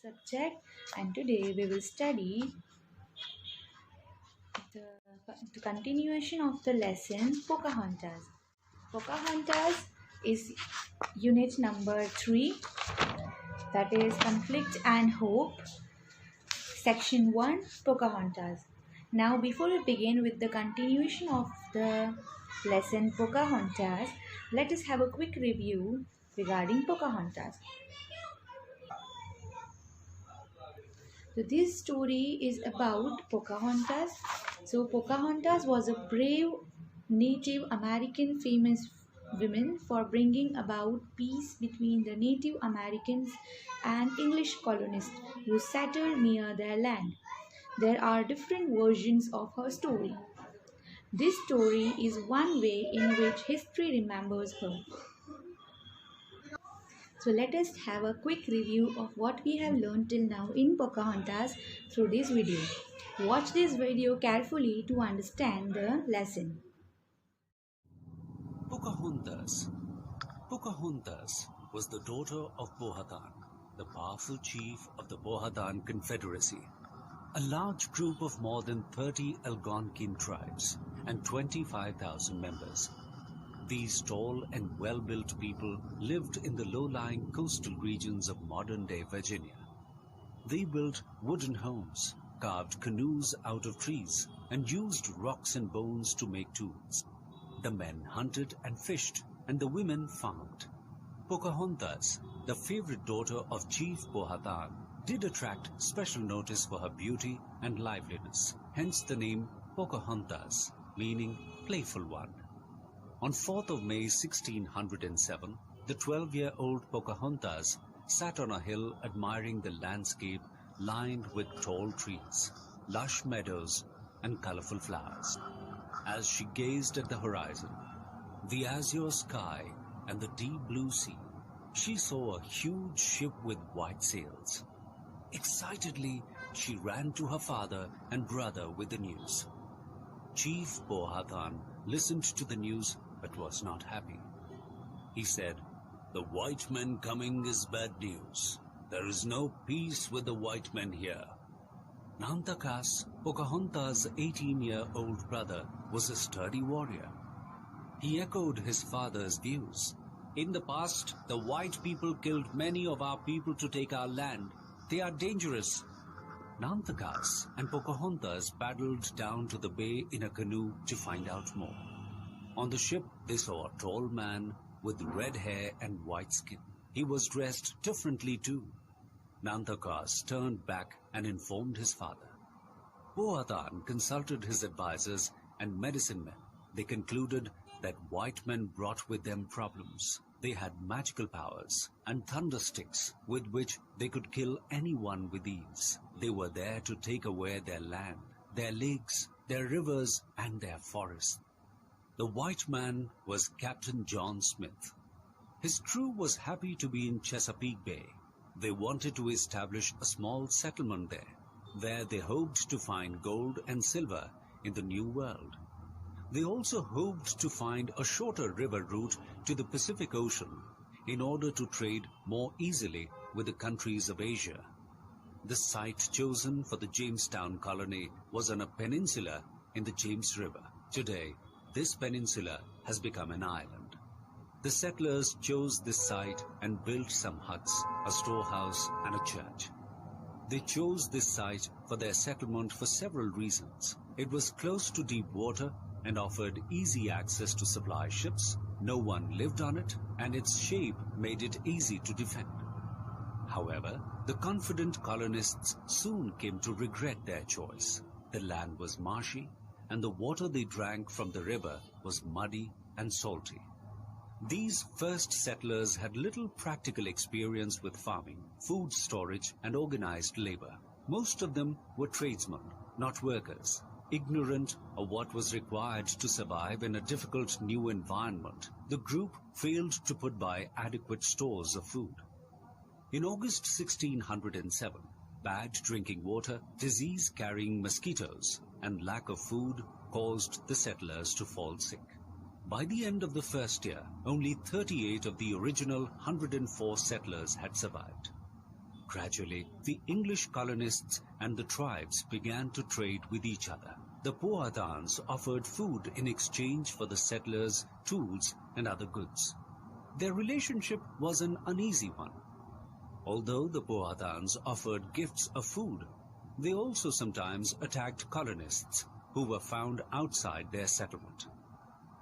subject, and today we will study the continuation of the lesson Pocahontas. Pocahontas is unit number 3, that is Conflict and Hope, section 1, Pocahontas. Now before we begin with the continuation of the lesson Pocahontas, let us have a quick review regarding Pocahontas. So this story is about Pocahontas. So Pocahontas was a brave Native American famous woman for bringing about peace between the Native Americans and English colonists who settled near their land. There are different versions of her story. This story is one way in which history remembers her. So let us have a quick review of what we have learned till now in Pocahontas through this video. Watch this video carefully to understand the lesson. Pocahontas. Pocahontas was the daughter of Powhatan, the powerful chief of the Powhatan Confederacy, a large group of more than 30 Algonquin tribes and 25,000 members. These tall and well-built people lived in the low-lying coastal regions of modern-day Virginia. They built wooden homes, carved canoes out of trees, and used rocks and bones to make tools. The men hunted and fished, and the women farmed. Pocahontas, the favorite daughter of Chief Powhatan, did attract special notice for her beauty and liveliness, hence the name Pocahontas, meaning playful one. On 4th of May 1607, the 12-year-old Pocahontas sat on a hill admiring the landscape lined with tall trees, lush meadows, and colorful flowers. As she gazed at the horizon, the azure sky, and the deep blue sea, she saw a huge ship with white sails. Excitedly, she ran to her father and brother with the news. Chief Powhatan listened to the news but was not happy. He said, "The white men coming is bad news. There is no peace with the white men here." Nantakas, Pocahontas' 18-year-old brother, was a sturdy warrior. He echoed his father's views. "In the past, the white people killed many of our people to take our land. They are dangerous." Nantakas and Pocahontas paddled down to the bay in a canoe to find out more. On the ship, they saw a tall man with red hair and white skin. He was dressed differently too. Nantakas turned back and informed his father. Powhatan consulted his advisors and medicine men. They concluded that white men brought with them problems. They had magical powers and thunder sticks with which they could kill anyone with ease. They were there to take away their land, their lakes, their rivers, and their forests. The white man was Captain John Smith. His crew was happy to be in Chesapeake Bay. They wanted to establish a small settlement there, where they hoped to find gold and silver in the New World. They also hoped to find a shorter river route to the Pacific Ocean in order to trade more easily with the countries of Asia. The site chosen for the Jamestown Colony was on a peninsula in the James River. Today, this peninsula has become an island. The settlers chose this site and built some huts, a storehouse, and a church. They chose this site for their settlement for several reasons. It was close to deep water and offered easy access to supply ships. No one lived on it, and its shape made it easy to defend. However, the confident colonists soon came to regret their choice. The land was marshy, and the water they drank from the river was muddy and salty. These first settlers had little practical experience with farming, food storage, and organized labor. Most of them were tradesmen, not workers, ignorant of what was required to survive in a difficult new environment. The group failed to put by adequate stores of food. In August 1607, bad drinking water, disease-carrying mosquitoes, and lack of food caused the settlers to fall sick. By the end of the first year, only 38 of the original 104 settlers had survived. Gradually, the English colonists and the tribes began to trade with each other. The Powhatans offered food in exchange for the settlers' tools and other goods. Their relationship was an uneasy one. Although the Powhatans offered gifts of food, they also sometimes attacked colonists who were found outside their settlement.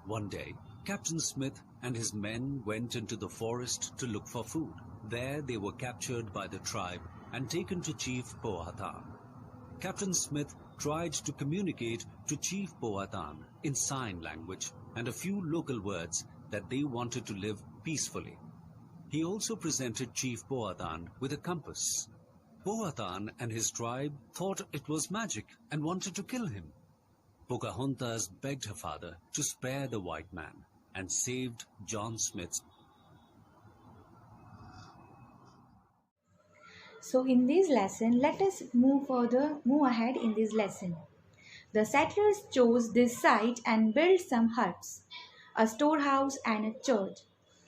One day, Captain Smith and his men went into the forest to look for food. There they were captured by the tribe and taken to Chief Powhatan. Captain Smith tried to communicate to Chief Powhatan in sign language and a few local words that they wanted to live peacefully. He also presented Chief Powhatan with a compass. Powhatan and his tribe thought it was magic and wanted to kill him. Pocahontas begged her father to spare the white man and saved John Smith's. So in this lesson, let us move ahead in this lesson. The settlers chose this site and built some huts, a storehouse and a church.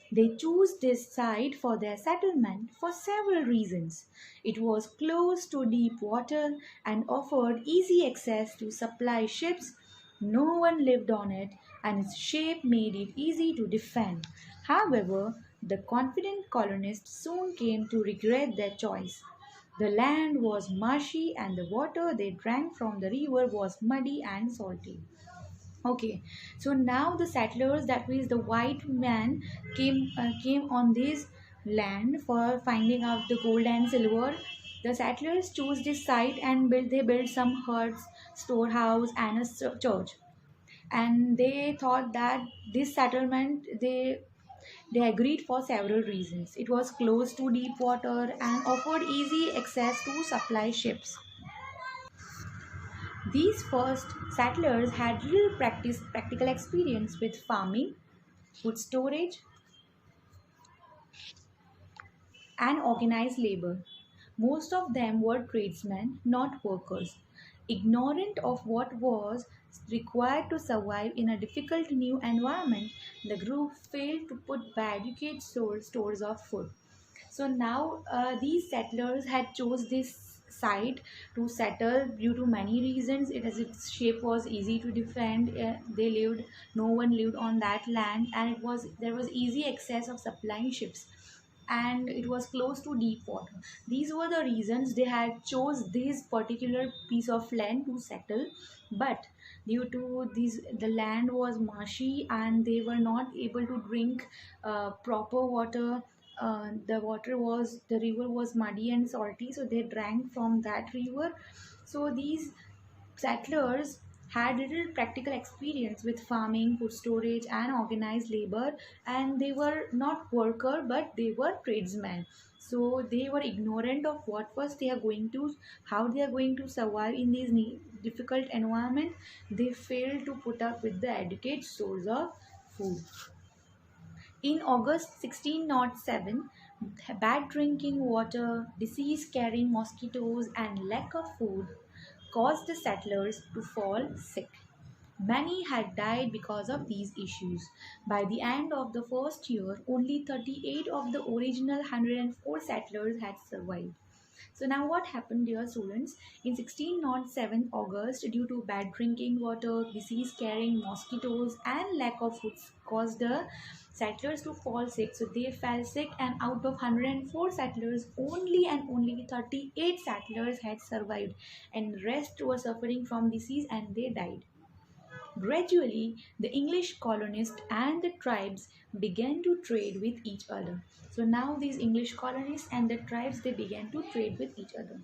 They chose this site for their settlement for several reasons. It was close to deep water and offered easy access to supply ships. No one lived on it, and its shape made it easy to defend. However, the confident colonists soon came to regret their choice. The land was marshy and the water they drank from the river was muddy and salty. Okay, so now the settlers, that means the white man, came on this land for finding out the gold and silver. The settlers chose this site and built some huts, storehouse, and a church. And they thought that this settlement they agreed for several reasons. It was close to deep water and offered easy access to supply ships. These first settlers had little practical experience with farming, food storage, and organized labor. Most of them were tradesmen, not workers. Ignorant of what was required to survive in a difficult new environment, the group failed to put by adequate stores of food. So now these settlers had chose this site to settle due to many reasons. Its shape was easy to defend. No one lived on that land, and there was easy access of supplying ships, and it was close to deep water. These were the reasons they had chose this particular piece of land to settle. But due to this, the land was marshy and they were not able to drink proper water. The river was muddy and salty, so they drank from that river. So these settlers had little practical experience with farming, food storage, and organized labor, and they were not worker but they were tradesmen. So they were ignorant of how they are going to survive in this difficult environment. They failed to put up with the adequate source of food. In August 1607, bad drinking water, disease-carrying mosquitoes, and lack of food caused the settlers to fall sick. Many had died because of these issues. By the end of the first year, only 38 of the original 104 settlers had survived. So now what happened, dear students? In 1607 August, due to bad drinking water, disease-carrying mosquitoes, and lack of food caused the settlers to fall sick. So they fell sick, and out of 104 settlers, only 38 settlers had survived, and rest were suffering from disease and they died. Gradually, the English colonists and the tribes began to trade with each other. So now these English colonists and the tribes, they began to trade with each other.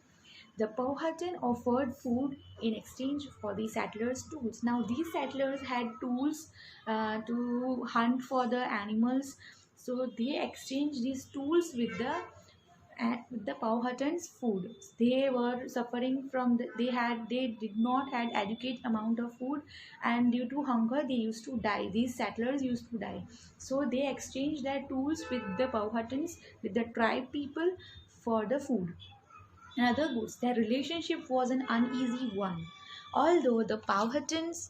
The Powhatan offered food in exchange for the settlers' tools. Now these settlers had tools to hunt for the animals. So they exchanged these tools with the Powhatan's food. They were suffering from they did not had adequate amount of food, and due to hunger they used to die. These settlers used to die. So they exchanged their tools with the Powhatans, with the tribe people, for the food and other goods. Their relationship was an uneasy one. Although the Powhatans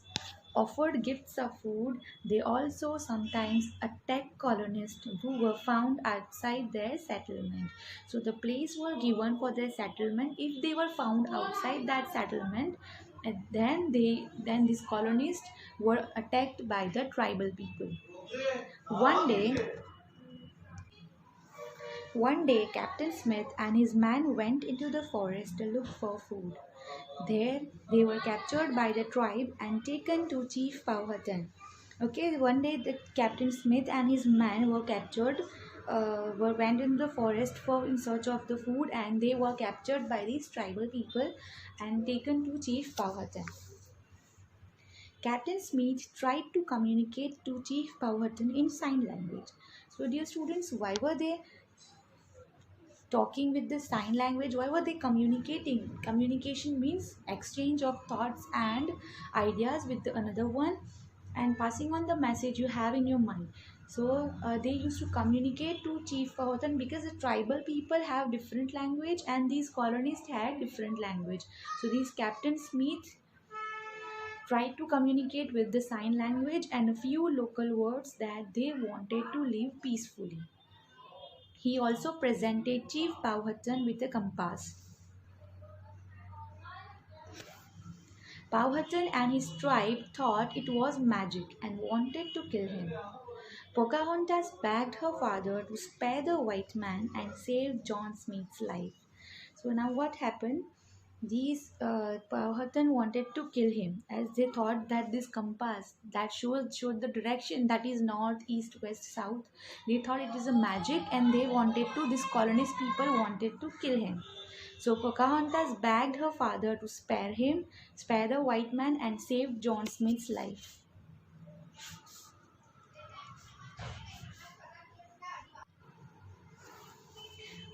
offered gifts of food. They also sometimes attacked colonists who were found outside their settlement. So the place were given for their settlement. If they were found outside that settlement, and then these colonists were attacked by the tribal people. One day, one day, Captain Smith and his men went into the forest to look for food. There, they were captured by the tribe and taken to Chief Powhatan. Okay, one day the Captain Smith and his men were captured, went in the forest for in search of the food, and they were captured by these tribal people and taken to Chief Powhatan. Captain Smith tried to communicate to Chief Powhatan in sign language. So, dear students, why were they talking with the sign language? Why were they communicating? Communication means exchange of thoughts and ideas with the another one, and passing on the message you have in your mind. So they used to communicate to Chief Powhatan because the tribal people have different language and these colonists had different language. So these Captain Smith tried to communicate with the sign language and a few local words that they wanted to live peacefully. He also presented Chief Powhatan with a compass. Powhatan and his tribe thought it was magic and wanted to kill him. Pocahontas begged her father to spare the white man and save John Smith's life. So now what happened? These Powhatan wanted to kill him as they thought that this compass that showed the direction, that is north, east, west, south. They thought it is a magic and they wanted to, this colonist people wanted to kill him. So Pocahontas begged her father to spare him, spare the white man and save John Smith's life.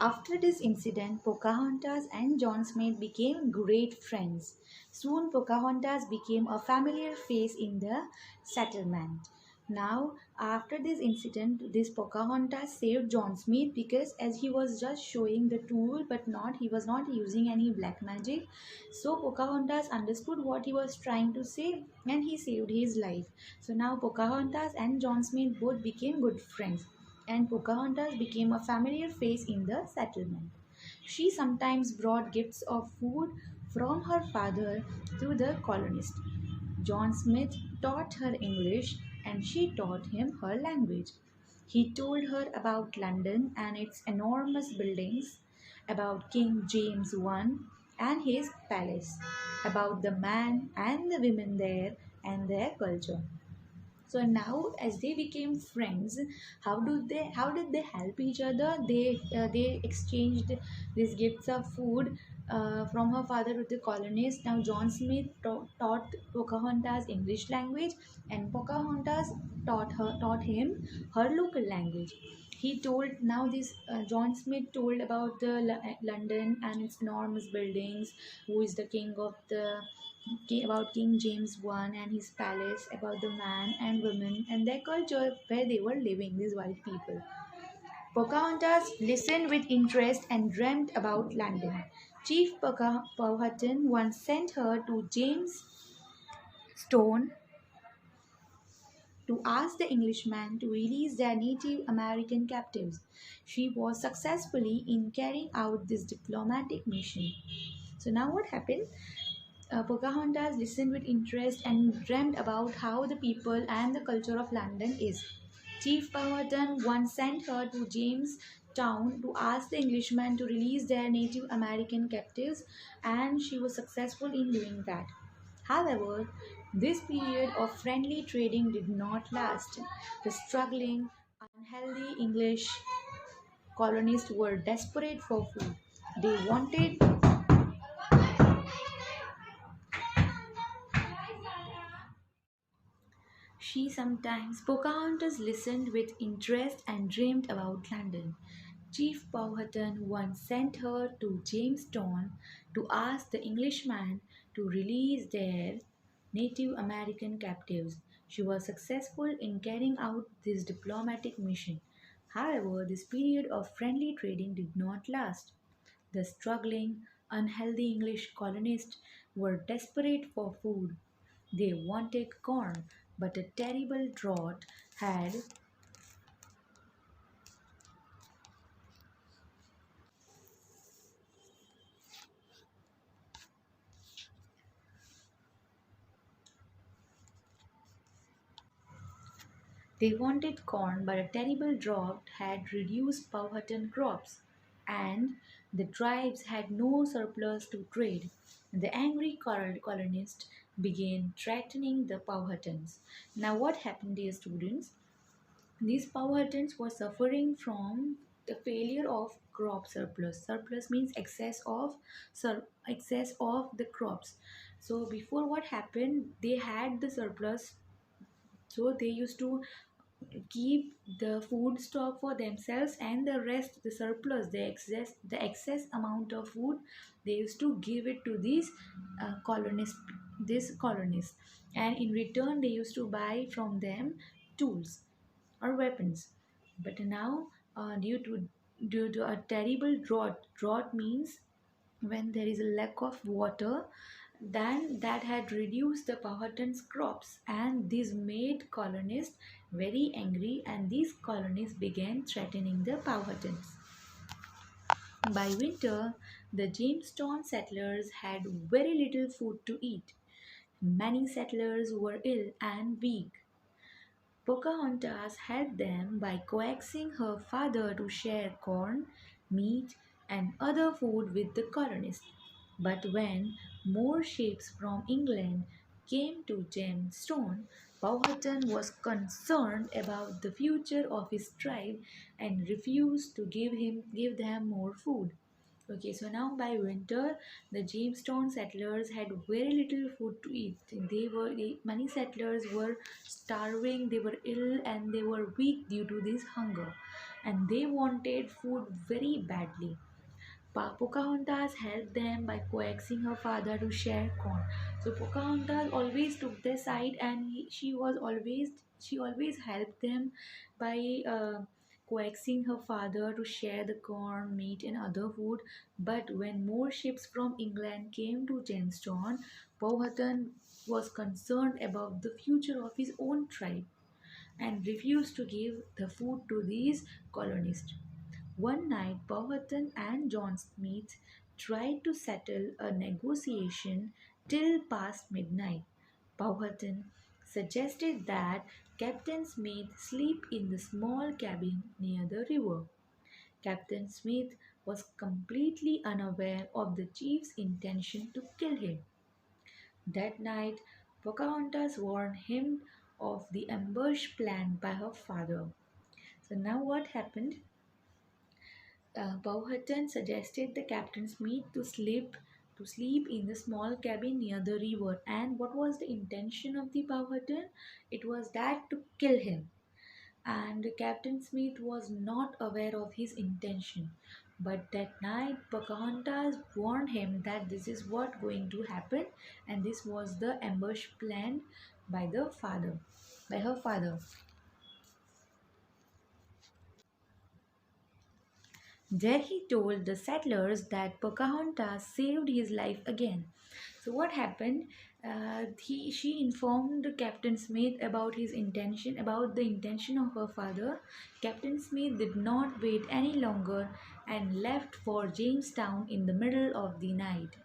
After this incident, Pocahontas and John Smith became great friends. Soon, Pocahontas became a familiar face in the settlement. Now, after this incident, this Pocahontas saved John Smith because as he was just showing the tool, but he was not using any black magic. So Pocahontas understood what he was trying to say, and he saved his life. So now Pocahontas and John Smith both became good friends, and Pocahontas became a familiar face in the settlement. She sometimes brought gifts of food from her father to the colonists. John Smith taught her English and she taught him her language. He told her about London and its enormous buildings, about King James I and his palace, about the man and the women there and their culture. So now as they became friends, how did they help each other? They exchanged these gifts of food from her father to the colonists. Now John Smith taught Pocahontas English language, and Pocahontas taught him her local language. He told, now this John Smith told about the London and its enormous buildings, who is the king of the, about King James I and his palace, about the man and women and their culture where they were living, these white people. Pocahontas listened with interest and dreamt about London. Chief Powhatan once sent her to Jamestown to ask the Englishmen to release their Native American captives. She was successfully in carrying out this diplomatic mission. So now what happened? Pocahontas listened with interest and dreamed about how the people and the culture of London is. Chief Powhatan once sent her to Jamestown to ask the Englishmen to release their Native American captives, and she was successful in doing that. However, this period of friendly trading did not last. The struggling, unhealthy English colonists were desperate for food. They wanted She sometimes Pocahontas listened with interest and dreamed about London. Chief Powhatan once sent her to Jamestown to ask the Englishmen to release their Native American captives. She was successful in carrying out this diplomatic mission. However, this period of friendly trading did not last. The struggling, unhealthy English colonists were desperate for food. They wanted corn, but a terrible drought had They wanted corn, but a terrible drought had reduced Powhatan crops, and the tribes had no surplus to trade. The angry colonists began threatening the Powhatans. Now, what happened, dear students? These Powhatans were suffering from the failure of crop surplus. Surplus means excess of the crops. So before, what happened? They had the surplus, so they used to keep the food stock for themselves, and the rest, the surplus, the excess amount of food, they used to give it to these colonists, and in return they used to buy from them tools or weapons. But now, due to a terrible drought means when there is a lack of water, then that had reduced the Powhatan's crops, and this made colonists very angry, and these colonists began threatening the Powhatans. By winter, the Jamestown settlers had very little food to eat. Many settlers were ill and weak. Pocahontas helped them by coaxing her father to share corn, meat, and other food with the colonists. But when more ships from England came to Jamestown, Powhatan was concerned about the future of his tribe and refused to give them more food. Okay, so now by winter, the Jamestown settlers had very little food to eat. Many settlers were starving, they were ill, and they were weak due to this hunger, and they wanted food very badly. Pocahontas helped them by coaxing her father to share corn. So Pocahontas always took their side, and she always helped them by coaxing her father to share the corn, meat, and other food. But when more ships from England came to Jamestown, Powhatan was concerned about the future of his own tribe and refused to give the food to these colonists. One night, Powhatan and John Smith tried to settle a negotiation till past midnight. Powhatan suggested that Captain Smith sleep in the small cabin near the river. Captain Smith was completely unaware of the chief's intention to kill him. That night, Pocahontas warned him of the ambush planned by her father. So now what happened? Powhatan suggested the Captain Smith to sleep in the small cabin near the river. And what was the intention of the Powhatan? It was that to kill him. And Captain Smith was not aware of his intention. But that night, Pocahontas warned him that this is what going to happen, and this was the ambush planned by her father. There he told the settlers that Pocahontas saved his life again. So what happened? She informed Captain Smith about the intention of her father. Captain Smith did not wait any longer and left for Jamestown in the middle of the night.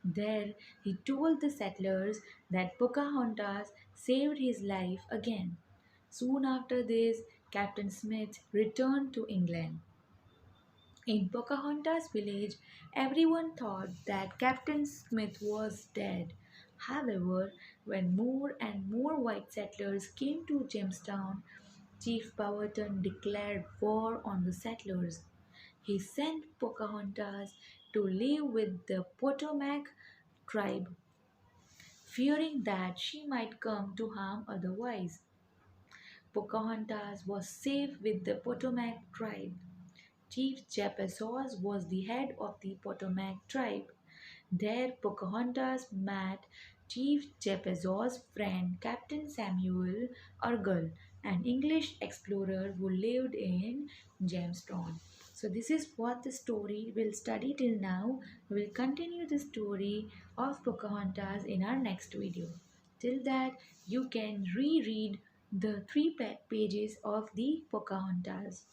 There he told the settlers that Pocahontas saved his life again. Soon after this, Captain Smith returned to England. In Pocahontas village, everyone thought that Captain Smith was dead. However, when more and more white settlers came to Jamestown, Chief Powhatan declared war on the settlers. He sent Pocahontas to live with the Potomac tribe, fearing that she might come to harm otherwise. Pocahontas was safe with the Potomac tribe. Chief Japesaws was the head of the Potomac tribe. There Pocahontas met Chief Japesaw's friend Captain Samuel Argall, an English explorer who lived in Jamestown. So this is what the story will study till now. We will continue the story of Pocahontas in our next video. Till that, you can reread the three pages of the Pocahontas.